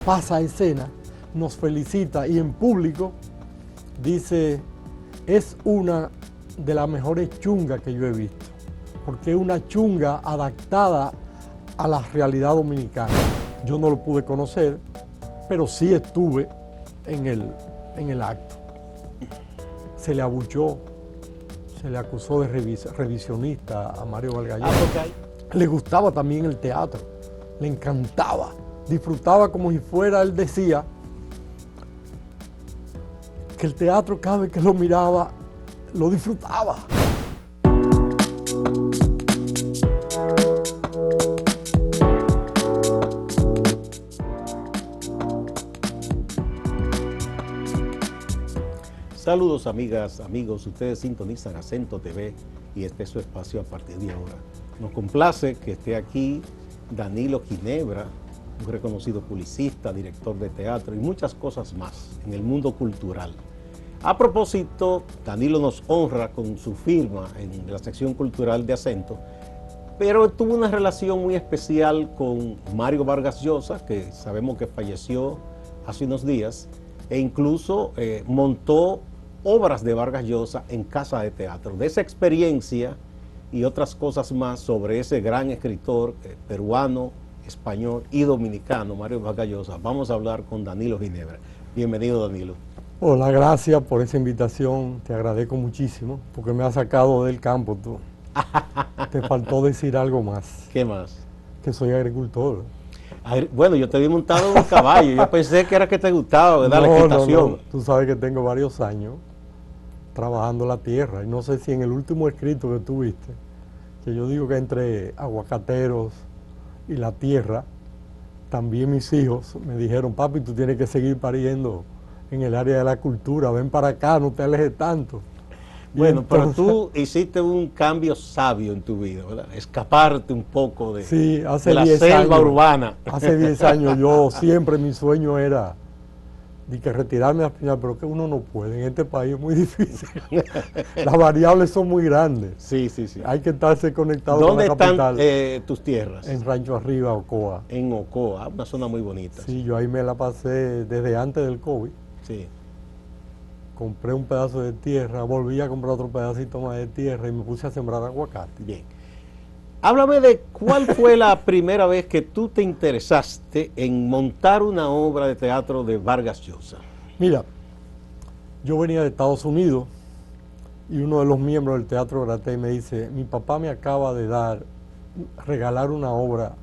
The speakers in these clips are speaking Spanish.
pasa a escena, nos felicita y en público dice, es una de las mejores chungas que yo he visto, porque es una chunga adaptada a la realidad dominicana. Yo no lo pude conocer, pero sí estuve en el acto. Se le abuchó, se le acusó de revisionista a Mario Vargas Llosa. Le gustaba también el teatro, le encantaba, disfrutaba como si fuera, él decía, que el teatro cada vez que lo miraba, lo disfrutaba. Saludos amigas, amigos, ustedes sintonizan Acento TV y este es su espacio a partir de ahora. Nos complace que esté aquí Danilo Ginebra, un reconocido publicista, director de teatro y muchas cosas más en el mundo cultural. A propósito, Danilo nos honra con su firma en la sección cultural de Acento, pero tuvo una relación muy especial con Mario Vargas Llosa, que sabemos que falleció hace unos días, e incluso montó obras de Vargas Llosa en casa de teatro. De esa experiencia y otras cosas más sobre ese gran escritor peruano, español y dominicano, Mario Vargas Llosa, vamos a hablar con Danilo Ginebra. Bienvenido, Danilo. Hola, gracias por esa invitación, te agradezco muchísimo, porque me has sacado del campo tú. Te faltó decir algo más. ¿Qué más? Que soy agricultor. Bueno, yo te vi montado en un caballo, yo pensé que era que te gustaba, ¿verdad? La equitación. No. Tú sabes que tengo varios años trabajando la tierra, y no sé si en el último escrito que tú viste, que yo digo que entre aguacateros y la tierra, también mis hijos me dijeron, papi, tú tienes que seguir pariendo en el área de la cultura, ven para acá, no te alejes tanto. Bueno, entonces, pero tú hiciste un cambio sabio en tu vida, ¿verdad? Escaparte un poco de, sí, hace de la 10 selva años, urbana. Hace 10 años yo siempre mi sueño era de que retirarme al final, pero que uno no puede, en este país es muy difícil. Las variables son muy grandes. Sí. Hay que estarse conectado con la capital. ¿Dónde están tus tierras? En Rancho Arriba, Ocoa. En Ocoa, una zona muy bonita. Sí, yo ahí me la pasé desde antes del COVID. Sí. Compré un pedazo de tierra, volví a comprar otro pedacito más de tierra y me puse a sembrar aguacate. Bien. Háblame de cuál fue la primera vez que tú te interesaste en montar una obra de teatro de Vargas Llosa. Mira, yo venía de Estados Unidos y uno de los miembros del Teatro Gratey me dice, mi papá me acaba de regalar una obra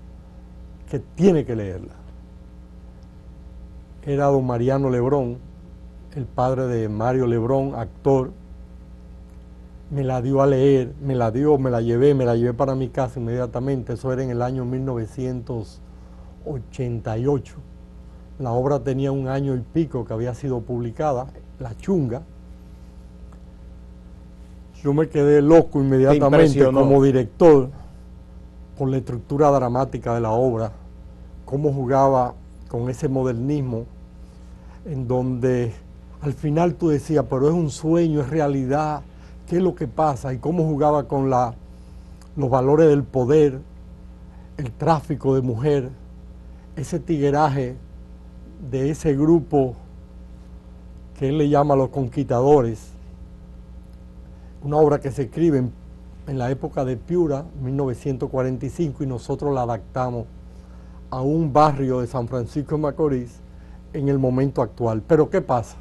que tiene que leerla. Era don Mariano Lebrón, el padre de Mario Lebrón, actor. Me la dio a leer, me la llevé para mi casa inmediatamente. Eso era en el año 1988. La obra tenía un año y pico que había sido publicada, La Chunga. Yo me quedé loco inmediatamente como director por la estructura dramática de la obra, cómo jugaba con ese modernismo en donde al final tú decías, pero es un sueño, es realidad, ¿qué es lo que pasa? Y cómo jugaba con los valores del poder, el tráfico de mujer, ese tigueraje de ese grupo que él le llama los conquistadores. Una obra que se escribe en la época de Piura, 1945, y nosotros la adaptamos a un barrio de San Francisco de Macorís en el momento actual. Pero ¿qué pasa?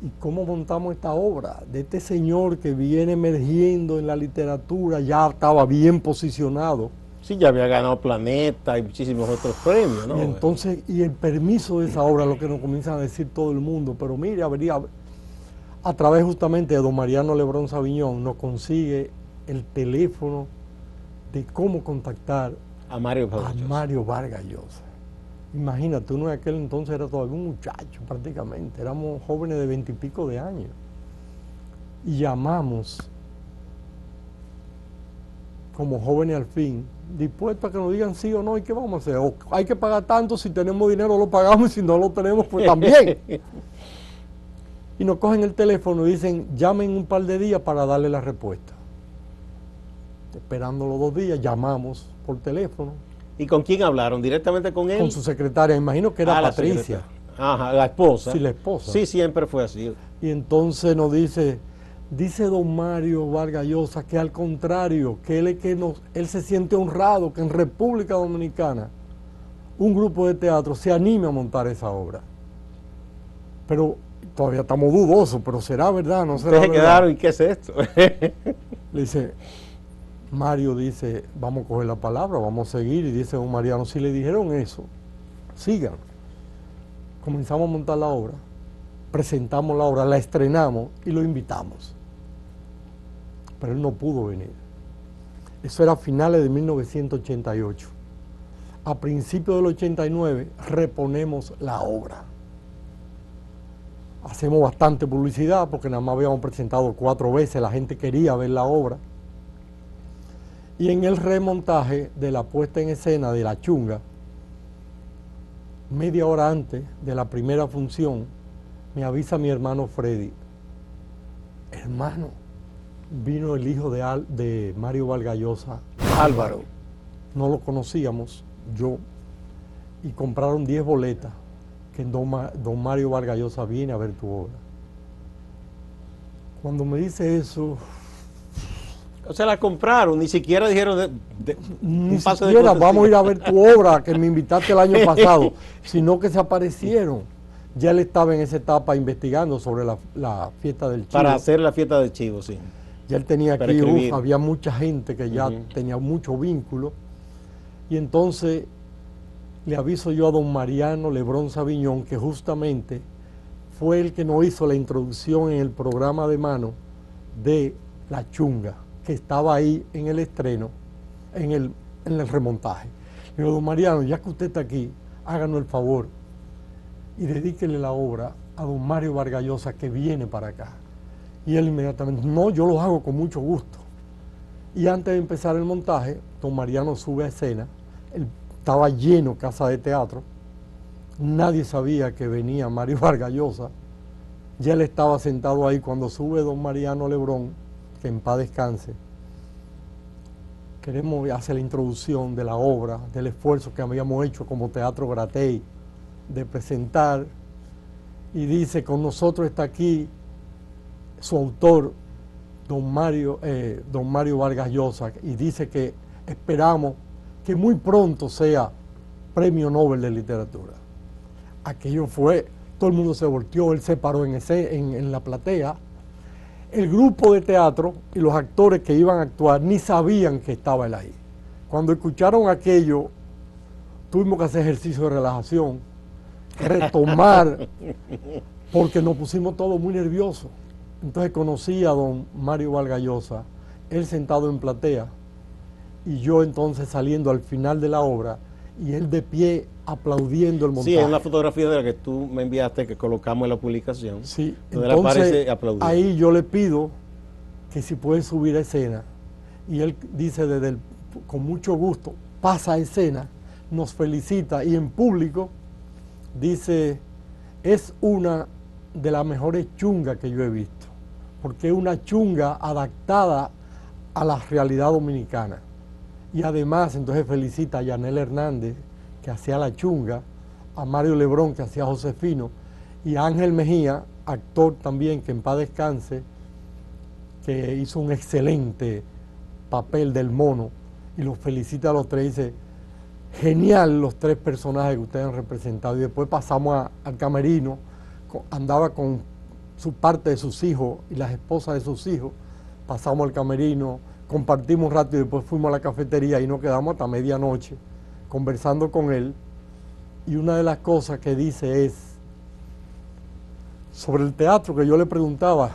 ¿Y cómo montamos esta obra? De este señor que viene emergiendo en la literatura, ya estaba bien posicionado. Sí, ya había ganado Planeta y muchísimos otros premios, ¿no? Y entonces, y el permiso de esa obra, lo que nos comienzan a decir todo el mundo, pero mire, a través justamente de don Mariano Lebrón Sabiñón, nos consigue el teléfono de cómo contactar a Mario Vargas Llosa. Imagínate, uno en aquel entonces era todavía un muchacho prácticamente, éramos jóvenes de 20 y pico de años. Y llamamos como jóvenes al fin, dispuestos a que nos digan sí o no, ¿y qué vamos a hacer? O hay que pagar tanto, si tenemos dinero lo pagamos y si no lo tenemos pues también. Y nos cogen el teléfono y dicen, llamen un par de días para darle la respuesta. Esperando los 2 días, llamamos por teléfono. ¿Y con quién hablaron? ¿Directamente con él? Con su secretaria, imagino que era Patricia. Ajá, la esposa. Sí, la esposa. Sí, siempre fue así. Y entonces nos dice don Mario Vargas Llosa que al contrario, que él se siente honrado que en República Dominicana un grupo de teatro se anime a montar esa obra. Pero todavía estamos dudosos, pero será verdad, no será verdad. Ustedes quedaron, ¿y qué es esto? Le dice, Mario dice, vamos a coger la palabra, vamos a seguir, y dice don Mariano, si le dijeron eso, sigan. Comenzamos a montar la obra, presentamos la obra, la estrenamos y lo invitamos. Pero él no pudo venir. Eso era a finales de 1988. A principios del 89 reponemos la obra. Hacemos bastante publicidad porque nada más habíamos presentado 4 veces, la gente quería ver la obra. Y en el remontaje de la puesta en escena de La Chunga, media hora antes de la primera función, me avisa mi hermano Freddy, hermano, vino el hijo de Mario Vargas Llosa, Álvaro. No lo conocíamos, yo, y compraron 10 boletas que don Mario Vargas Llosa viene a ver tu obra. Cuando me dice eso... O sea, la compraron, ni siquiera dijeron ni siquiera vamos a ir a ver tu obra que me invitaste el año pasado, sino que se aparecieron. Ya él estaba en esa etapa investigando sobre la fiesta del chivo. Para hacer la fiesta del chivo, sí. Ya él tenía aquí, había mucha gente que ya tenía mucho vínculo. Y entonces le aviso yo a don Mariano Lebrón Sabiñón, que justamente fue el que nos hizo la introducción en el programa de mano de La Chunga, que estaba ahí en el estreno, en el remontaje. Le digo, don Mariano, ya que usted está aquí, háganos el favor y dedíquele la obra a don Mario Vargas Llosa, que viene para acá. Y él inmediatamente, no, yo lo hago con mucho gusto. Y antes de empezar el montaje, don Mariano sube a escena, estaba lleno casa de teatro, nadie sabía que venía Mario Vargas Llosa, ya él estaba sentado ahí cuando sube don Mariano Lebrón, que en paz descanse. Queremos hacer la introducción de la obra, del esfuerzo que habíamos hecho como Teatro Gratey, de presentar, y dice, con nosotros está aquí su autor, don Mario Vargas Llosa, y dice que esperamos que muy pronto sea Premio Nobel de Literatura. Aquello fue, todo el mundo se volteó, él se paró en la platea. El grupo de teatro y los actores que iban a actuar ni sabían que estaba él ahí. Cuando escucharon aquello, tuvimos que hacer ejercicio de relajación, retomar, porque nos pusimos todos muy nerviosos. Entonces conocí a don Mario Vargas Llosa, él sentado en platea, y yo entonces saliendo al final de la obra, y él de pie aplaudiendo el montaje. Sí, es una fotografía de la que tú me enviaste, que colocamos en la publicación. Sí, donde él aparece aplaudiendo. Ahí yo le pido que si puede subir a escena, y él dice con mucho gusto, pasa a escena, nos felicita, y en público dice, es una de las mejores chungas que yo he visto, porque es una chunga adaptada a la realidad dominicana. Y además, entonces felicita a Yanel Hernández, que hacía La Chunga, a Mario Lebrón, que hacía Josefino, y a Ángel Mejía, actor también, que en paz descanse, que hizo un excelente papel del mono, y los felicita a los tres, y dice, genial los 3 personajes que ustedes han representado. Y después pasamos al camerino, andaba con su parte de sus hijos y las esposas de sus hijos, pasamos al camerino, compartimos un rato y después fuimos a la cafetería y nos quedamos hasta medianoche conversando con él. Y una de las cosas que dice es sobre el teatro, que yo le preguntaba,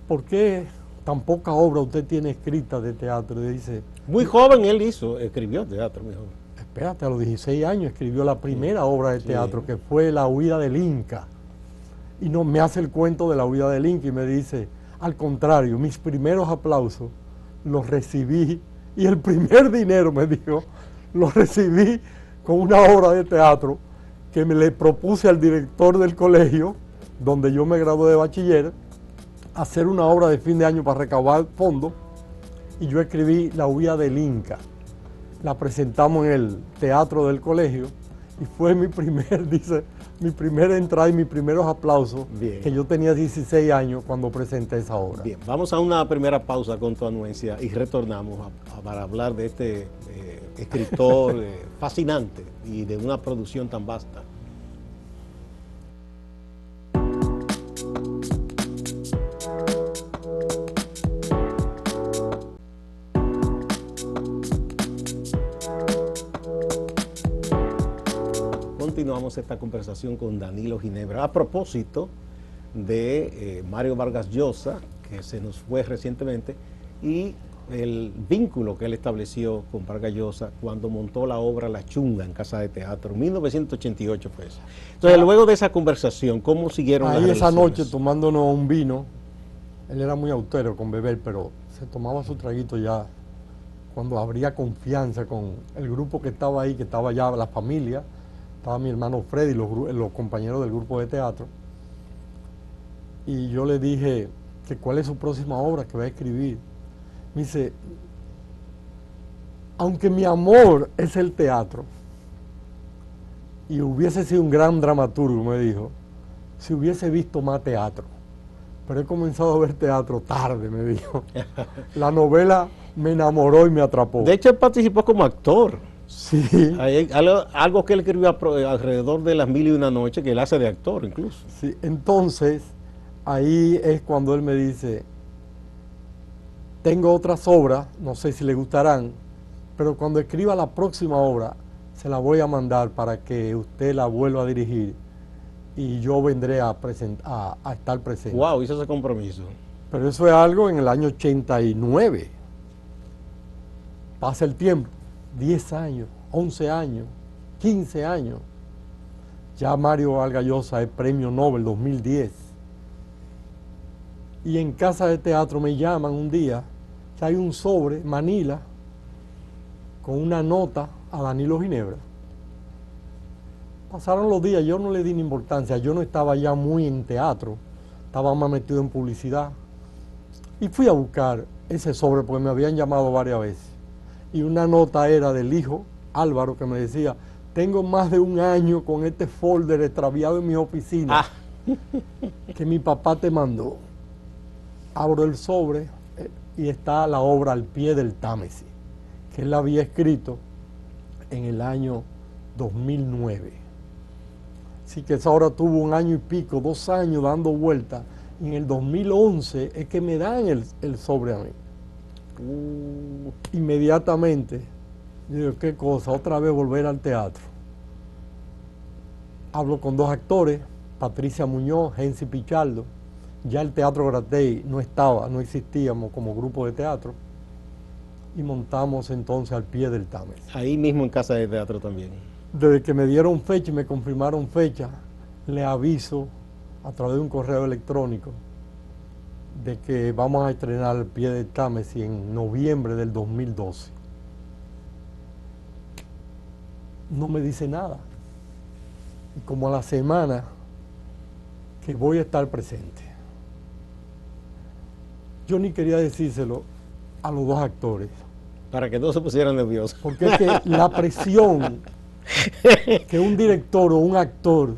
¿por qué tan poca obra usted tiene escrita de teatro? Y dice, muy joven él escribió teatro, muy joven. Espérate, a los 16 años escribió la primera obra de teatro, que fue La huida del Inca. Y no me hace el cuento de La huida del Inca y me dice, al contrario, mis primeros aplausos los recibí, y el primer dinero, me dijo, lo recibí con una obra de teatro que me le propuse al director del colegio, donde yo me gradué de bachiller, hacer una obra de fin de año para recaudar fondos, y yo escribí La huida del Inca. la presentamos en el teatro del colegio y fue mi primer, dice, mi primera entrada y mis primeros aplausos. Bien. Que yo tenía 16 años cuando presenté esa obra. Bien, vamos a una primera pausa con tu anuencia y retornamos para hablar de este escritor fascinante y de una producción tan vasta. Continuamos esta conversación con Danilo Ginebra a propósito de Mario Vargas Llosa, que se nos fue recientemente, y el vínculo que él estableció con Vargas Llosa cuando montó la obra La Chunga en Casa de Teatro, 1988 fue eso. Entonces, luego de esa conversación, ¿cómo siguieron las relaciones? Ahí esa noche, tomándonos un vino, él era muy austero con beber, pero se tomaba su traguito ya cuando habría confianza con el grupo que estaba ahí, que estaba ya la familia, estaba mi hermano Freddy, los compañeros del grupo de teatro. Y yo le dije que cuál es su próxima obra que va a escribir. Me dice, aunque mi amor es el teatro, y hubiese sido un gran dramaturgo, me dijo, si hubiese visto más teatro. Pero he comenzado a ver teatro tarde, me dijo. La novela me enamoró y me atrapó. De hecho, él participó como actor. Sí. Hay algo que él escribió alrededor de Las Mil y Una Noches, que él hace de actor incluso. Sí, entonces, ahí es cuando él me dice, tengo otras obras, no sé si le gustarán, pero cuando escriba la próxima obra, se la voy a mandar para que usted la vuelva a dirigir y yo vendré a estar presente. Wow, hizo ese compromiso. Pero eso es algo en el año 89. Pasa el tiempo, 10 años, 11 años, 15 años. Ya Mario Vargas Llosa es premio Nobel 2010. Y en Casa de Teatro me llaman un día que hay un sobre, Manila, con una nota a Danilo Ginebra. Pasaron los días, yo no le di ni importancia, yo no estaba ya muy en teatro, estaba más metido en publicidad. Y fui a buscar ese sobre porque me habían llamado varias veces. Y una nota era del hijo Álvaro que me decía, tengo más de un año con este folder extraviado en mi oficina que mi papá te mandó. Abro el sobre y está la obra Al pie del Támesis, que él la había escrito en el año 2009. Así que esa obra tuvo un año y pico, 2 años dando vueltas. Y en el 2011 es que me dan el sobre a mí. Inmediatamente, yo digo, ¿qué cosa? Otra vez volver al teatro. Hablo con 2 actores, Patricia Muñoz, Gensi Pichardo. Ya el Teatro Gratey no estaba, no existíamos como grupo de teatro. Y montamos entonces Al pie del Támesis. Ahí mismo en Casa de Teatro también. Desde que me dieron fecha y me confirmaron fecha, le aviso a través de un correo electrónico de que vamos a estrenar Al pie del Támesis en noviembre del 2012. No me dice nada. Y como a la semana que voy a estar presente. Yo ni quería decírselo a los 2 actores. Para que no se pusieran nerviosos. Porque es que la presión que un director o un actor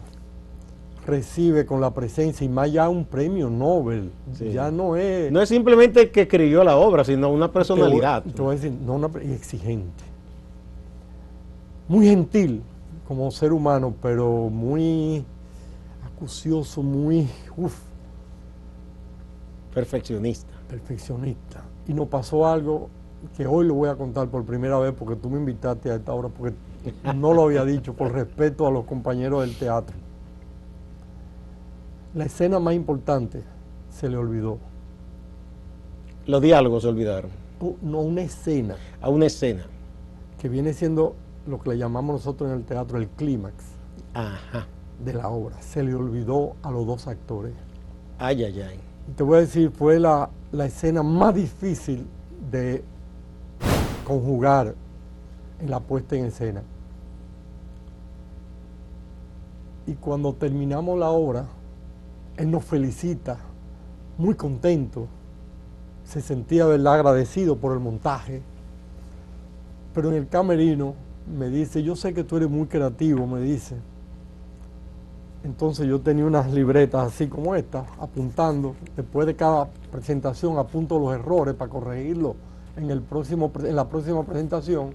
recibe con la presencia, y más ya un premio Nobel, sí. Ya no es... No es simplemente que escribió la obra, sino una personalidad. Te voy a decir, no una exigente. Muy gentil como ser humano, pero muy acucioso, muy... perfeccionista. Perfeccionista. Y nos pasó algo que hoy lo voy a contar por primera vez porque tú me invitaste a esta hora, porque no lo había dicho, por respeto a los compañeros del teatro. La escena más importante se le olvidó. Los diálogos se olvidaron. No, una escena. A una escena. Que viene siendo lo que le llamamos nosotros en el teatro el clímax. Ajá. De la obra. Se le olvidó a los 2 actores. Ay, ay, ay. Y te voy a decir, fue la escena más difícil de conjugar en la puesta en escena. Y cuando terminamos la obra, él nos felicita, muy contento, se sentía, ¿verdad?, agradecido por el montaje. Pero en el camerino me dice, yo sé que tú eres muy creativo, me dice. Entonces yo tenía unas libretas así como esta, apuntando. Después de cada presentación apunto los errores para corregirlos en la próxima presentación.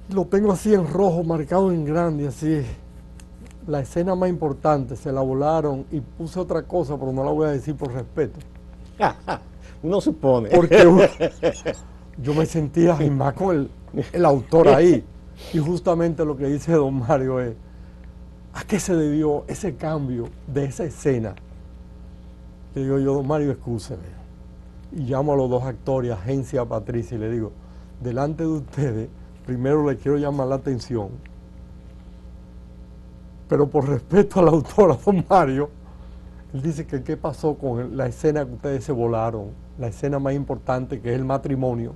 Lo tengo así en rojo, marcado en grande, así. La escena más importante, se la volaron y puse otra cosa, pero no la voy a decir por respeto. Uno supone. Porque yo me sentía y más con el autor ahí. Y justamente lo que dice don Mario es, ¿a qué se debió ese cambio de esa escena? Le digo yo, don Mario, excúseme. Y llamo a los dos actores, a Agencia, a Patricia, y le digo, delante de ustedes, primero le quiero llamar la atención, pero por respeto al autor, a don Mario, él dice que qué pasó con la escena que ustedes se volaron, la escena más importante que es el matrimonio.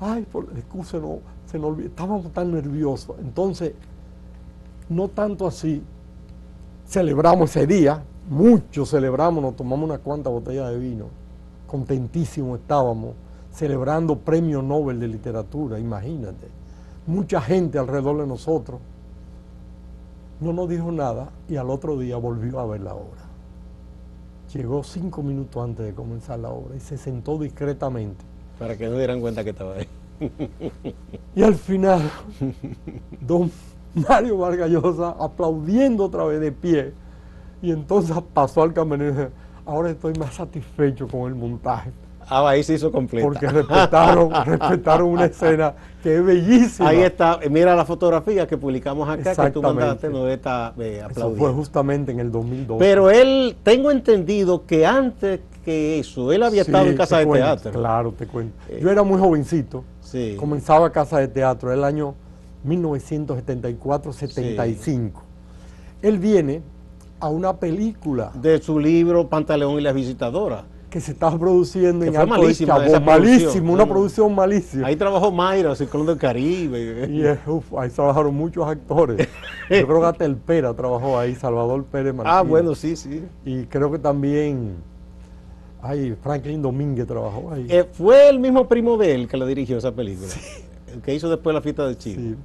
Ay, excúsenos, se nos olvidó, estábamos tan nerviosos. Entonces, no tanto así, celebramos ese día, mucho celebramos, nos tomamos unas cuantas botellas de vino, contentísimos estábamos, celebrando premio Nobel de literatura, imagínate, mucha gente alrededor de nosotros. No nos dijo nada y al otro día volvió a ver la obra. Llegó 5 minutos antes de comenzar la obra y se sentó discretamente. Para que no dieran cuenta que estaba ahí. Y al final, don Mario Vargas Llosa aplaudiendo otra vez de pie. Y entonces pasó al camerino y dijo, ahora estoy más satisfecho con el montaje. Ahí se hizo completa. Porque respetaron una escena que es bellísima. Ahí está, mira la fotografía que publicamos acá, que tú mandaste, nos está aplaudiendo. Eso fue justamente en el 2012. Pero él, tengo entendido que antes que eso, él había estado en Casa de Teatro. Claro, te cuento. Yo era muy jovencito, comenzaba Casa de Teatro, el año 1974-75. Sí. Él viene a una película. De su libro Pantaleón y las visitadoras. Que se estaba produciendo en Alto de Chabón, malísimo, una producción malísima. Ahí trabajó Mayra, Ciclón del Caribe. Y ahí trabajaron muchos actores. Yo creo que hasta el Pera trabajó ahí, Salvador Pérez Martínez. Ah, bueno, sí, sí. Y creo que también Franklin Domínguez trabajó ahí. Fue el mismo primo de él que le dirigió esa película. Sí. El que hizo después La Fiesta de Chile.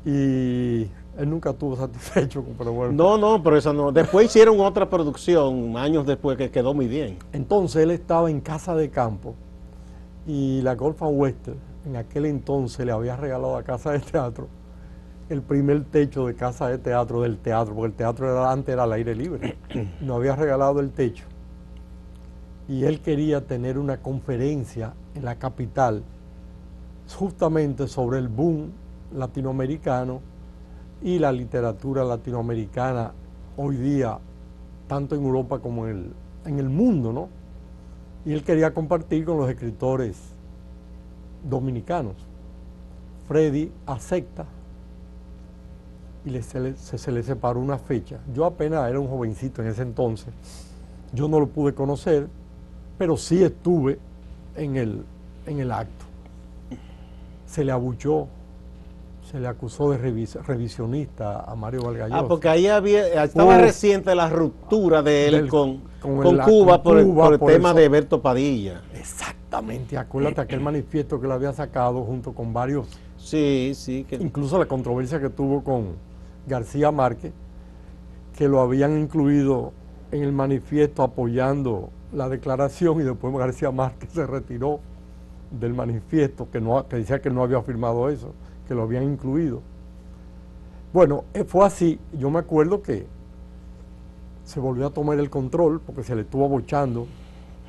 Sí. Y él nunca estuvo satisfecho, pero bueno. No, pero esa no. Después hicieron otra producción, años después, que quedó muy bien. Entonces él estaba en Casa de Campo y la Golf Western en aquel entonces le había regalado a Casa de Teatro el primer techo de Casa de Teatro del teatro, porque el teatro antes era al aire libre. Nos había regalado el techo. Y él quería tener una conferencia en la capital justamente sobre el boom latinoamericano y la literatura latinoamericana hoy día, tanto en Europa como en el mundo, ¿no? Y él quería compartir con los escritores dominicanos. Freddy acepta y se le separó una fecha. Yo apenas era un jovencito en ese entonces, yo no lo pude conocer, pero sí estuve en el acto. Se le abuchó, se le acusó de revisionista a Mario Vargas Llosa. Porque ahí estaba reciente la ruptura de él con Cuba por el tema de Berto Padilla. Exactamente, acuérdate aquel manifiesto que le había sacado junto con varios. Sí. Incluso la controversia que tuvo con García Márquez, que lo habían incluido en el manifiesto apoyando la declaración y después García Márquez se retiró del manifiesto que decía que no había firmado eso, que lo habían incluido. Bueno, fue así. Yo me acuerdo que se volvió a tomar el control porque se le estuvo abochando.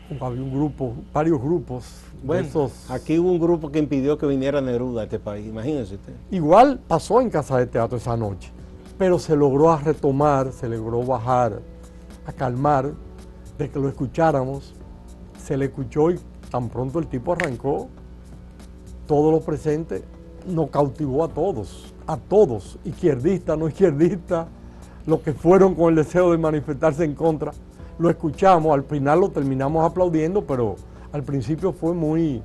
Había varios grupos. Bueno, aquí hubo un grupo que impidió que viniera Neruda a este país, imagínese usted. Igual pasó en Casa de Teatro esa noche, pero se logró retomar, se logró bajar, a calmar, de que lo escucháramos. Se le escuchó y tan pronto el tipo arrancó, todos los presentes, nos cautivó a todos, izquierdistas, no izquierdistas, los que fueron con el deseo de manifestarse en contra, lo escuchamos, al final lo terminamos aplaudiendo, pero al principio fue muy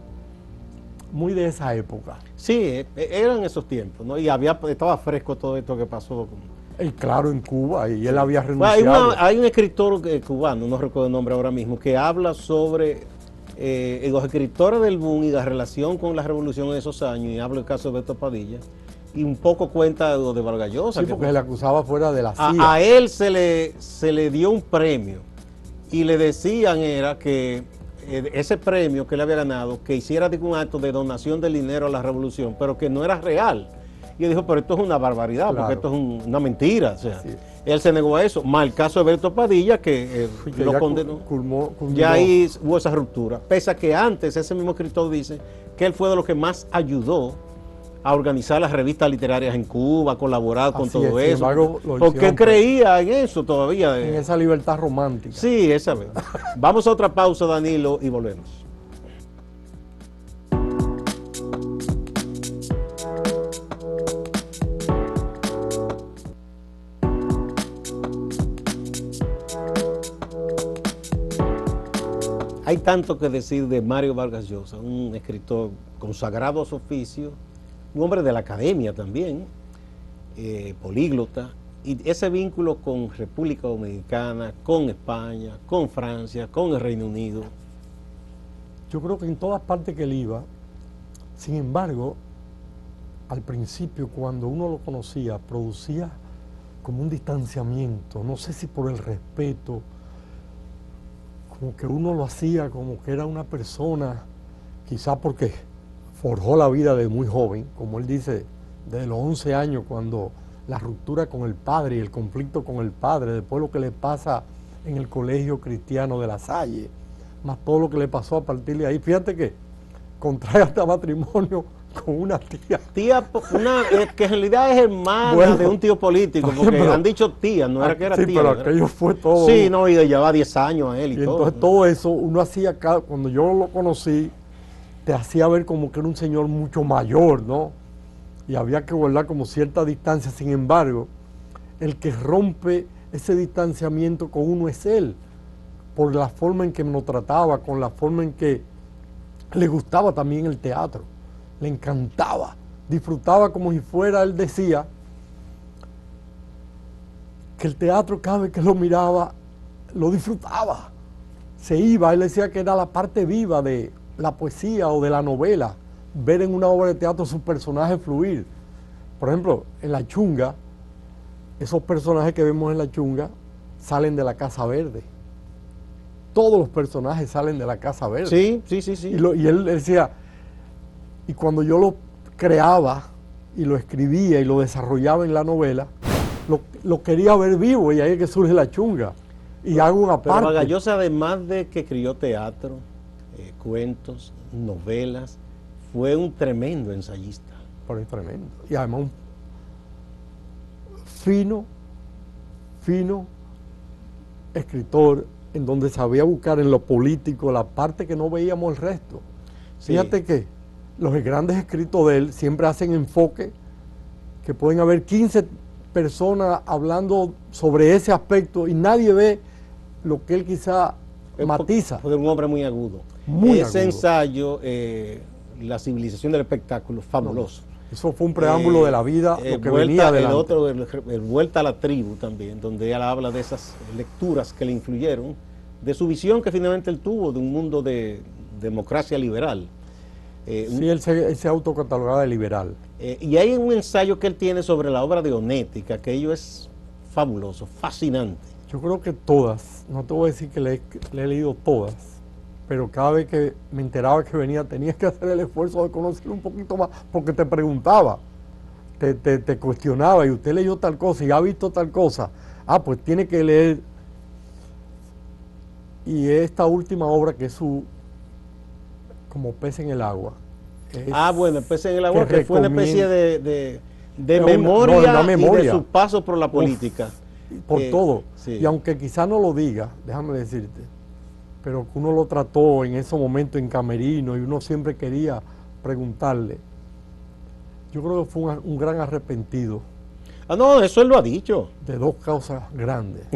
de esa época. Sí, eran esos tiempos, ¿no? Y estaba fresco todo esto que pasó. Claro, en Cuba, y él había renunciado. Hay un escritor cubano, no recuerdo el nombre ahora mismo, que habla sobre los escritores del boom y la relación con la revolución en esos años, y hablo del caso de Beto Padilla, y un poco cuenta lo de Vargas Llosa. Sí, porque se le acusaba fuera de la CIA. A él se le dio un premio y le decían era que ese premio que le había ganado, que hiciera un acto de donación del dinero a la revolución, pero que no era real. Y él dijo, pero esto es una barbaridad, claro, porque esto es una mentira. O sea, sí, él se negó a eso. Más el caso de Beto Padilla, que lo condenó. Culminó. Ya ahí hubo esa ruptura. Pese a que antes ese mismo escritor dice que él fue de los que más ayudó a organizar las revistas literarias en Cuba, a colaborar con todo eso. Embargo, porque él creía en eso todavía. En esa libertad romántica. Sí, esa vez. Vamos a otra pausa, Danilo, y volvemos. Hay tanto que decir de Mario Vargas Llosa, un escritor consagrado a su oficio, un hombre de la academia también, políglota, y ese vínculo con República Dominicana, con España, con Francia, con el Reino Unido. Yo creo que en todas partes que él iba, sin embargo, al principio cuando uno lo conocía, producía como un distanciamiento, no sé si por el respeto, como que uno lo hacía como que era una persona, quizá porque forjó la vida de muy joven, como él dice, desde los 11 años, cuando la ruptura con el padre y el conflicto con el padre, después lo que le pasa en el colegio cristiano de La Salle, más todo lo que le pasó a partir de ahí. Fíjate que contrae hasta matrimonio con una tía. Tía, que en realidad es hermana de un tío político, porque han dicho tía, no era que era sí, tía. Pero aquello fue todo. Sí, no, y llevaba 10 años a él y todo. Entonces todo eso uno hacía, cuando yo lo conocí, te hacía ver como que era un señor mucho mayor, ¿no? Y había que guardar como cierta distancia. Sin embargo, el que rompe ese distanciamiento con uno es él, por la forma en que nos trataba, con la forma en que le gustaba también el teatro, le encantaba, disfrutaba como si fuera, él decía, que el teatro cada vez que lo miraba, lo disfrutaba, se iba, él decía que era la parte viva de la poesía o de la novela, ver en una obra de teatro sus personajes fluir. Por ejemplo, en La Chunga, esos personajes que vemos en La Chunga salen de la Casa Verde. Todos los personajes salen de la Casa Verde. Sí, sí, sí, sí. Y él decía, y cuando yo lo creaba y lo escribía y lo desarrollaba en la novela, lo quería ver vivo, y ahí es que surge La Chunga. Y hago una parte. Pero Vargas Llosa, además de que escribió teatro, cuentos, novelas, fue un tremendo ensayista. Pero es tremendo. Y además un fino escritor, en donde sabía buscar en lo político la parte que no veíamos el resto. Sí. Fíjate que los grandes escritos de él siempre hacen enfoque, que pueden haber 15 personas hablando sobre ese aspecto y nadie ve lo que él quizá matiza. Fue un hombre muy agudo. Ese ensayo, La civilización del espectáculo, fabuloso. No, eso fue un preámbulo de la vida, lo que venía adelante. El otro, el Vuelta a la Tribu también, donde él habla de esas lecturas que le influyeron, de su visión que finalmente él tuvo de un mundo de democracia liberal. Sí, él se autocatalogaba de liberal. Y hay un ensayo que él tiene sobre la obra de Onetti, que aquello es fabuloso, fascinante. Yo creo que todas, no te voy a decir que le he leído todas, pero cada vez que me enteraba que venía tenías que hacer el esfuerzo de conocerlo un poquito más, porque te preguntaba, te cuestionaba, y usted leyó tal cosa y ha visto tal cosa, pues tiene que leer. Y esta última obra, que es su como Pez en el Agua. Bueno, Pez en el Agua, que fue una especie de memoria, y de sus pasos por la política. Por todo. Sí. Y aunque quizá no lo diga, déjame decirte, pero que uno lo trató en ese momento en camerino y uno siempre quería preguntarle. Yo creo que fue un gran arrepentido. No, eso él lo ha dicho. De dos causas grandes.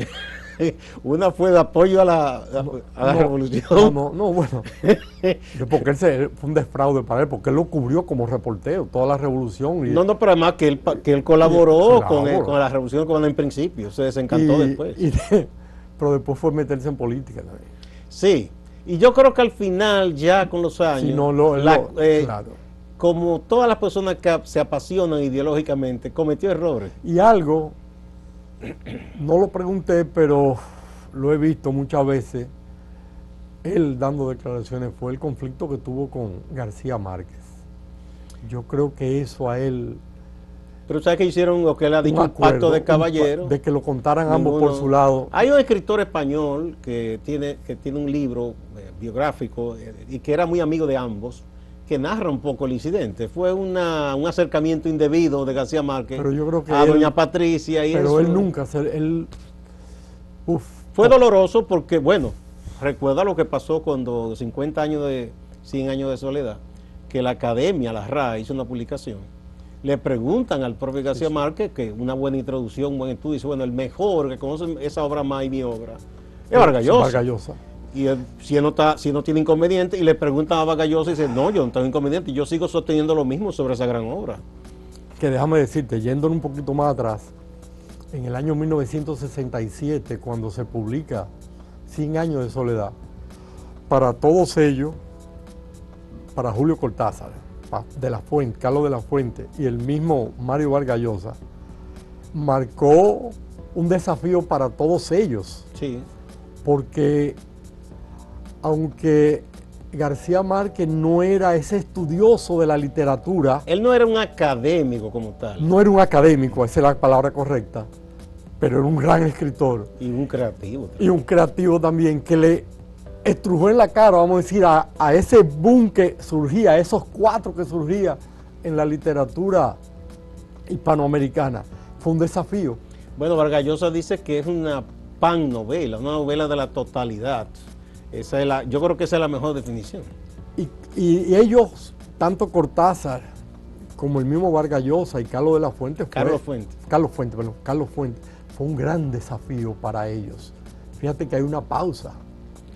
Una fue de apoyo a la revolución. Bueno. Porque él fue un desfraude para él, porque él lo cubrió como reportero, toda la revolución. Y pero además que él colaboró con la revolución cubana en principio, se desencantó después. Pero después fue meterse en política también. Sí, Y yo creo que al final, ya con los años, Si no, claro. como todas las personas que se apasionan ideológicamente, cometió errores. Y algo, no lo pregunté, pero lo he visto muchas veces, él dando declaraciones, fue el conflicto que tuvo con García Márquez. Yo creo que eso a él... Pero ¿sabes que hicieron lo que él ha dicho? Un pacto de caballeros. De que lo contaran ambos por su lado. Hay un escritor español que tiene un libro biográfico y que era muy amigo de ambos, que narra un poco el incidente. Fue un acercamiento indebido de García Márquez Pero yo creo que a doña Patricia. Pero él nunca, fue doloroso porque, bueno, recuerda lo que pasó cuando 100 años de soledad, que la academia, la RAE, hizo una publicación. Le preguntan al propio García Márquez, que una buena introducción, un buen estudio, dice, bueno, el mejor que conoce esa obra más y mi obra es Vargas Llosa. Vargas Llosa. Y él, si no tiene inconveniente, y le preguntan a Vargas Llosa y dice, no, yo no tengo inconveniente, yo sigo sosteniendo lo mismo sobre esa gran obra. Que déjame decirte, yéndonos un poquito más atrás, en el año 1967, cuando se publica 100 años de soledad, para todos ellos, para Julio Cortázar, de la Fuente, Carlos de la Fuente y el mismo Mario Vargas Llosa, marcó un desafío para todos ellos. Sí. Porque aunque García Márquez no era ese estudioso de la literatura, él no era un académico como tal. No era un académico, esa es la palabra correcta, pero era un gran escritor. Y un creativo también. Y un creativo también, que le estrujó en la cara, vamos a decir, a ese boom que surgía, a esos cuatro que surgía en la literatura hispanoamericana. Fue un desafío. Bueno, Vargas Llosa dice que es una pan-novela, una novela de la totalidad. Yo creo que esa es la mejor definición. Y ellos, tanto Cortázar como el mismo Vargas Llosa y Carlos de la Fuente, Carlos Fuente, fue un gran desafío para ellos. Fíjate que hay una pausa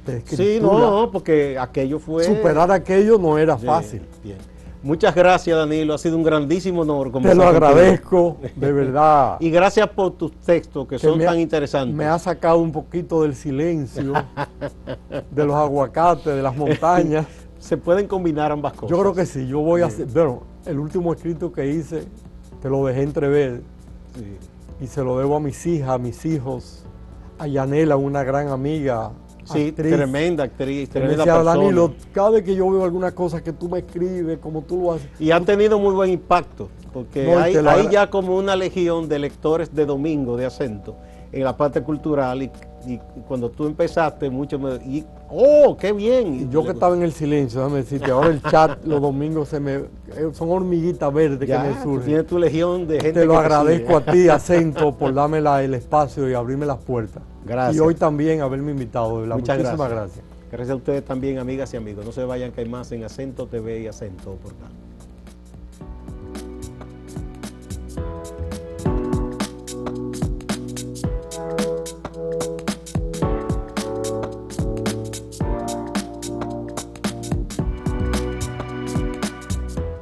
de escritura. Sí, no, porque aquello fue... Superar aquello no era fácil. Bien. Muchas gracias, Danilo, ha sido un grandísimo honor. Te lo agradezco, de verdad. Y gracias por tus textos que son tan interesantes. Me ha sacado un poquito del silencio, de los aguacates, de las montañas. Se pueden combinar ambas cosas. Yo creo que sí, yo voy a hacer, bueno, el último escrito que hice, te lo dejé entrever, y se lo debo a mis hijas, a mis hijos, a Yanela, una gran amiga. Sí, actriz, tremenda actriz, tremenda decía, persona. Danilo, cada vez que yo veo alguna cosa que tú me escribes, como tú lo haces. Y han tenido muy buen impacto, porque no, hay ya como una legión de lectores de domingo de acento en la parte cultural, y cuando tú empezaste, muchos me y ¡oh, qué bien! Y yo que estaba en el silencio, déjame decirte, ahora el chat los domingos son hormiguitas verdes ya, que me surgen. Tienes tu legión de gente. Te lo agradezco a ti, Acento, por darme el espacio y abrirme las puertas. Gracias. Y hoy también haberme invitado, de verdad. Muchas Muchísimas gracias. Gracias a ustedes también, amigas y amigos. No se vayan, que hay más en Acento TV y Acento Portal.